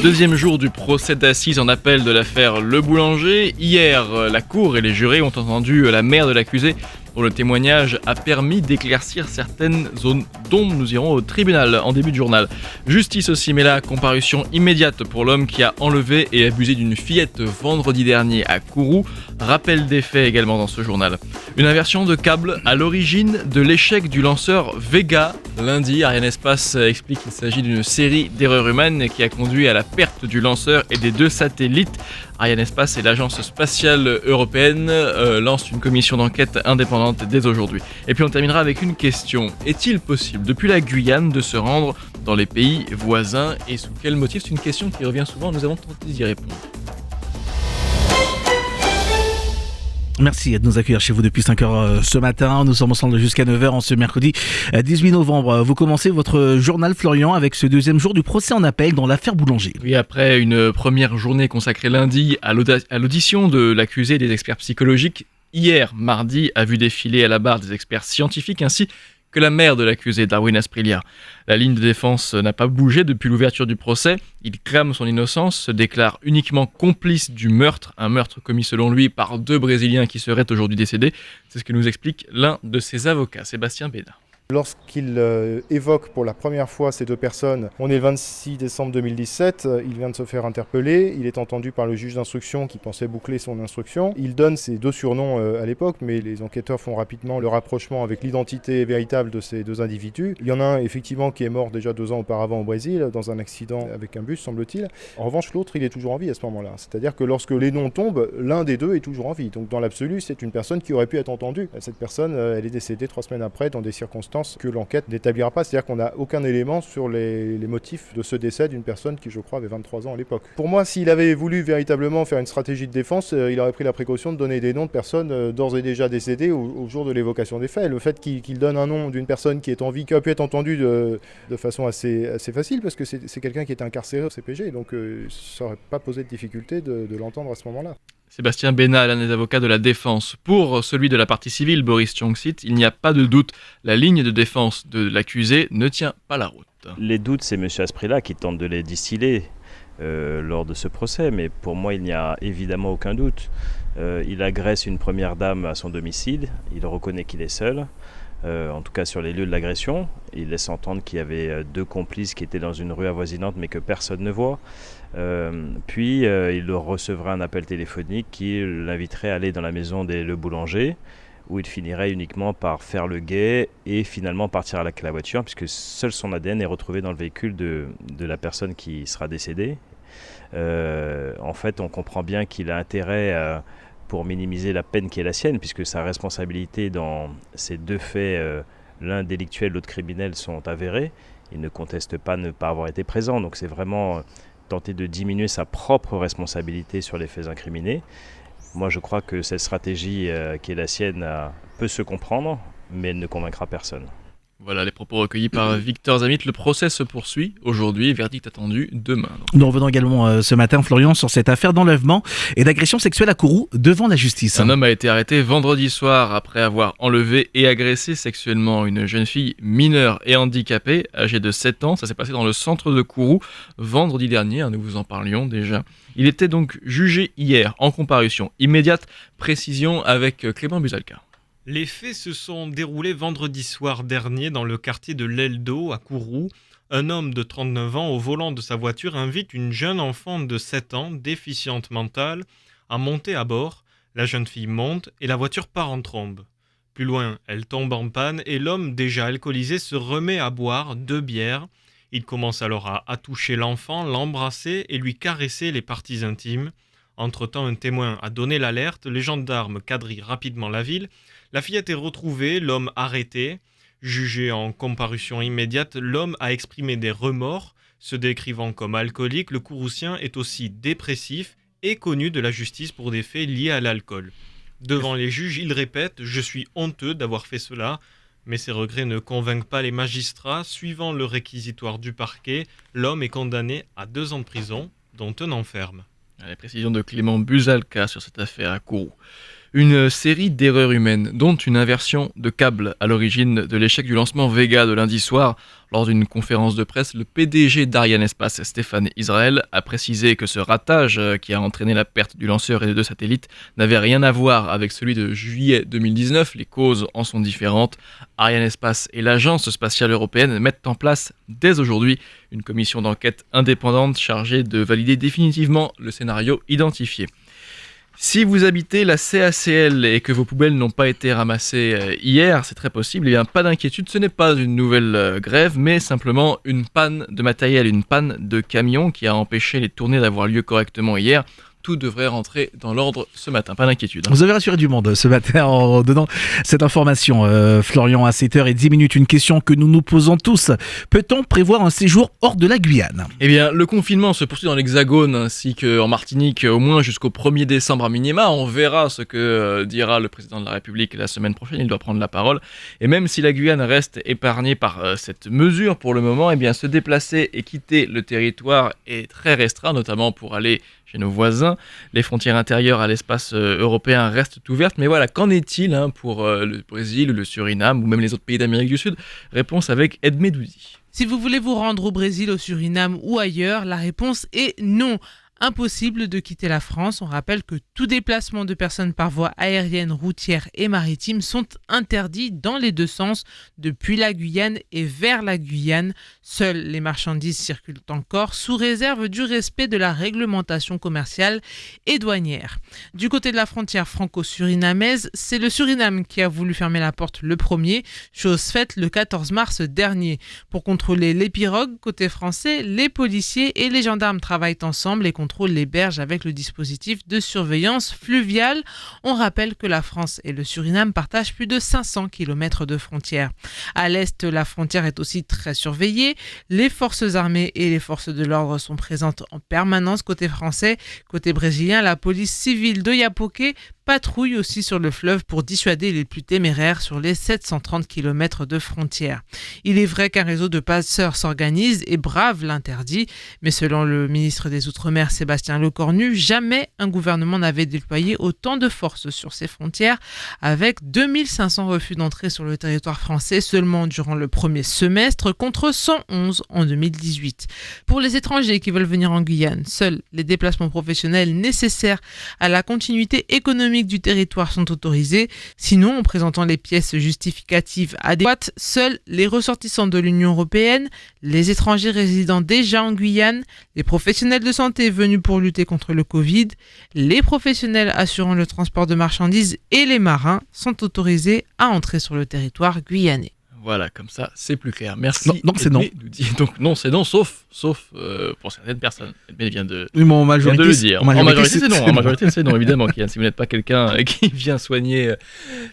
Deuxième jour du procès d'assises en appel de l'affaire Le Boulanger. Hier, la cour et les jurés ont entendu la mère de l'accusé, dont le témoignage a permis d'éclaircir certaines zones dont nous irons au tribunal en début de journal. Justice aussi, mais là, comparution immédiate pour l'homme qui a enlevé et abusé d'une fillette vendredi dernier à Kourou. Rappel des faits également dans ce journal. Une inversion de câble à l'origine de l'échec du lanceur Vega. Lundi, Arianespace explique qu'il s'agit d'une série d'erreurs humaines qui a conduit à la perte du lanceur et des 2 satellites. Arianespace et l'agence spatiale européenne lancent une commission d'enquête indépendante dès aujourd'hui. Et puis on terminera avec une question. Est-il possible depuis la Guyane de se rendre dans les pays voisins et sous quel motif? C'est une question qui revient souvent, nous avons tenté d'y répondre. Merci de nous accueillir chez vous depuis 5h ce matin. Nous sommes ensemble jusqu'à 9h en ce mercredi 18 novembre. Vous commencez votre journal, Florian, avec ce deuxième jour du procès en appel dans l'affaire Boulanger. Oui, après une première journée consacrée lundi à l'audition de l'accusé et des experts psychologiques, hier, mardi, a vu défiler à la barre des experts scientifiques ainsi que la mère de l'accusé, Darwin Asprilla. La ligne de défense n'a pas bougé depuis l'ouverture du procès. Il clame son innocence, se déclare uniquement complice du meurtre, un meurtre commis selon lui par 2 Brésiliens qui seraient aujourd'hui décédés. C'est ce que nous explique l'un de ses avocats, Sébastien Bénat. Lorsqu'il évoque pour la première fois ces 2 personnes, on est le 26 décembre 2017, il vient de se faire interpeller, il est entendu par le juge d'instruction qui pensait boucler son instruction. Il donne ces 2 surnoms à l'époque, mais les enquêteurs font rapidement le rapprochement avec l'identité véritable de ces 2 individus. Il y en a un effectivement qui est mort déjà 2 ans auparavant au Brésil, dans un accident avec un bus semble-t-il. En revanche, l'autre il est toujours en vie à ce moment-là. C'est-à-dire que lorsque les noms tombent, l'un des 2 est toujours en vie. Donc dans l'absolu, c'est une personne qui aurait pu être entendue. Cette personne, elle est décédée 3 semaines après dans des circonstances que l'enquête n'établira pas, c'est-à-dire qu'on n'a aucun élément sur les motifs de ce décès d'une personne qui, je crois, avait 23 ans à l'époque. Pour moi, s'il avait voulu véritablement faire une stratégie de défense, il aurait pris la précaution de donner des noms de personnes d'ores et déjà décédées au jour de l'évocation des faits. Le fait qu'il donne un nom d'une personne qui est en vie, qui aurait pu être entendue de façon assez facile, parce que c'est quelqu'un qui était incarcéré au CPG, donc ça n'aurait pas posé de difficulté de l'entendre à ce moment-là. Sébastien Bénat, l'un des avocats de la défense. Pour celui de la partie civile, Boris Tchongsit, il n'y a pas de doute. La ligne de défense de l'accusé ne tient pas la route. Les doutes, c'est M. Asprilla qui tente de les distiller lors de ce procès, mais pour moi, il n'y a évidemment aucun doute. Il agresse une première dame à son domicile, il reconnaît qu'il est seul, en tout cas sur les lieux de l'agression. Il laisse entendre qu'il y avait 2 complices qui étaient dans une rue avoisinante, mais que personne ne voit. Puis il recevra un appel téléphonique qui l'inviterait à aller dans la maison des Le Boulanger, où il finirait uniquement par faire le guet et finalement partir avec la voiture, puisque seul son ADN est retrouvé dans le véhicule de la personne qui sera décédée. En fait, on comprend bien qu'il a intérêt, pour minimiser la peine qui est la sienne, puisque sa responsabilité dans ces 2 faits, l'un délictuel, l'autre criminel, sont avérés. Il ne conteste pas ne pas avoir été présent, donc c'est vraiment tenter de diminuer sa propre responsabilité sur les faits incriminés. Moi, je crois que cette stratégie qui est la sienne peut se comprendre, mais elle ne convaincra personne. Voilà les propos recueillis par Victor Zamit. Le procès se poursuit aujourd'hui, verdict attendu demain. Nous revenons également ce matin, Florian, sur cette affaire d'enlèvement et d'agression sexuelle à Kourou devant la justice. Un homme a été arrêté vendredi soir après avoir enlevé et agressé sexuellement une jeune fille mineure et handicapée, âgée de 7 ans. Ça s'est passé dans le centre de Kourou vendredi dernier, nous vous en parlions déjà. Il était donc jugé hier en comparution immédiate. Précision avec Clément Buzalka. Les faits se sont déroulés vendredi soir dernier dans le quartier de l'Eldo à Kourou. Un homme de 39 ans au volant de sa voiture invite une jeune enfant de 7 ans, déficiente mentale, à monter à bord. La jeune fille monte et la voiture part en trombe. Plus loin, elle tombe en panne et l'homme, déjà alcoolisé, se remet à boire 2 bières. Il commence alors à toucher l'enfant, l'embrasser et lui caresser les parties intimes. Entre-temps, un témoin a donné l'alerte, les gendarmes quadrillent rapidement la ville. La fillette est retrouvée, l'homme arrêté. Jugé en comparution immédiate, l'homme a exprimé des remords. Se décrivant comme alcoolique, le Kourousien est aussi dépressif et connu de la justice pour des faits liés à l'alcool. Devant les juges, il répète « Je suis honteux d'avoir fait cela ». Mais ses regrets ne convainquent pas les magistrats. Suivant le réquisitoire du parquet, l'homme est condamné à 2 ans de prison, dont 1 an ferme. Les précisions de Clément Buzalka sur cette affaire à Kourou. Une série d'erreurs humaines, dont une inversion de câble à l'origine de l'échec du lancement Vega de lundi soir. Lors d'une conférence de presse, le PDG d'Arianespace, Stéphane Israël, a précisé que ce ratage qui a entraîné la perte du lanceur et des 2 satellites n'avait rien à voir avec celui de juillet 2019. Les causes en sont différentes. Arianespace et l'Agence spatiale européenne mettent en place dès aujourd'hui une commission d'enquête indépendante chargée de valider définitivement le scénario identifié. Si vous habitez la CACL et que vos poubelles n'ont pas été ramassées hier, c'est très possible, eh bien pas d'inquiétude, ce n'est pas une nouvelle grève, mais simplement une panne de matériel, une panne de camion qui a empêché les tournées d'avoir lieu correctement hier. Tout devrait rentrer dans l'ordre ce matin, pas d'inquiétude. Vous avez rassuré du monde ce matin en donnant cette information. Florian, à 7h10, une question que nous nous posons tous. Peut-on prévoir un séjour hors de la Guyane ? Eh bien, le confinement se poursuit dans l'Hexagone ainsi qu'en Martinique, au moins jusqu'au 1er décembre à minima. On verra ce que dira le président de la République la semaine prochaine, il doit prendre la parole. Et même si la Guyane reste épargnée par cette mesure pour le moment, eh bien, se déplacer et quitter le territoire est très restreint, notamment pour aller chez nos voisins. Les frontières intérieures à l'espace européen restent ouvertes, mais voilà, qu'en est-il pour le Brésil, le Suriname ou même les autres pays d'Amérique du Sud ? Réponse avec Edmé Douzy. Si vous voulez vous rendre au Brésil, au Suriname ou ailleurs, la réponse est non. Impossible de quitter la France. On rappelle que tout déplacement de personnes par voie aérienne, routière et maritime sont interdits dans les 2 sens, depuis la Guyane et vers la Guyane. Seules les marchandises circulent encore sous réserve du respect de la réglementation commerciale et douanière. Du côté de la frontière franco-surinamaise, c'est le Suriname qui a voulu fermer la porte le premier, chose faite le 14 mars dernier. Pour contrôler les pirogues, côté français, les policiers et les gendarmes travaillent ensemble et contrôle les berges avec le dispositif de surveillance fluviale. On rappelle que la France et le Suriname partagent plus de 500 km de frontières. À l'est, la frontière est aussi très surveillée. Les forces armées et les forces de l'ordre sont présentes en permanence côté français. Côté brésilien, la police civile de Yapoké patrouille aussi sur le fleuve pour dissuader les plus téméraires sur les 730 km de frontières. Il est vrai qu'un réseau de passeurs s'organise et brave l'interdit, mais selon le ministre des Outre-mer Sébastien Lecornu, jamais un gouvernement n'avait déployé autant de forces sur ses frontières, avec 2500 refus d'entrée sur le territoire français seulement durant le premier semestre, contre 111 en 2018. Pour les étrangers qui veulent venir en Guyane, seuls les déplacements professionnels nécessaires à la continuité économique du territoire sont autorisés. Sinon, en présentant les pièces justificatives adéquates, seuls les ressortissants de l'Union européenne, les étrangers résidant déjà en Guyane, les professionnels de santé venus pour lutter contre le Covid, les professionnels assurant le transport de marchandises et les marins sont autorisés à entrer sur le territoire guyanais. Voilà, comme ça, c'est plus clair. Merci. Donc c'est non. Donc non, c'est non, sauf pour certaines personnes. Elle vient de, Oui, mais en vient de majorité, le dire. en majorité, c'est non. En majorité, c'est non, évidemment. Kian, si vous n'êtes pas quelqu'un qui vient soigner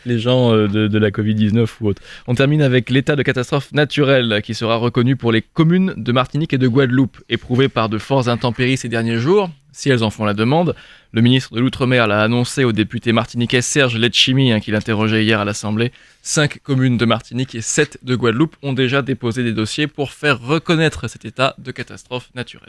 les gens de la Covid-19 ou autre. On termine avec l'état de catastrophe naturelle qui sera reconnu pour les communes de Martinique et de Guadeloupe, éprouvées par de fortes intempéries ces derniers jours, si elles en font la demande. Le ministre de l'Outre-mer l'a annoncé au député martiniquais Serge Letchimy, qui l'interrogeait hier à l'Assemblée. 5 communes de Martinique et 7 de Guadeloupe ont déjà déposé des dossiers pour faire reconnaître cet état de catastrophe naturelle.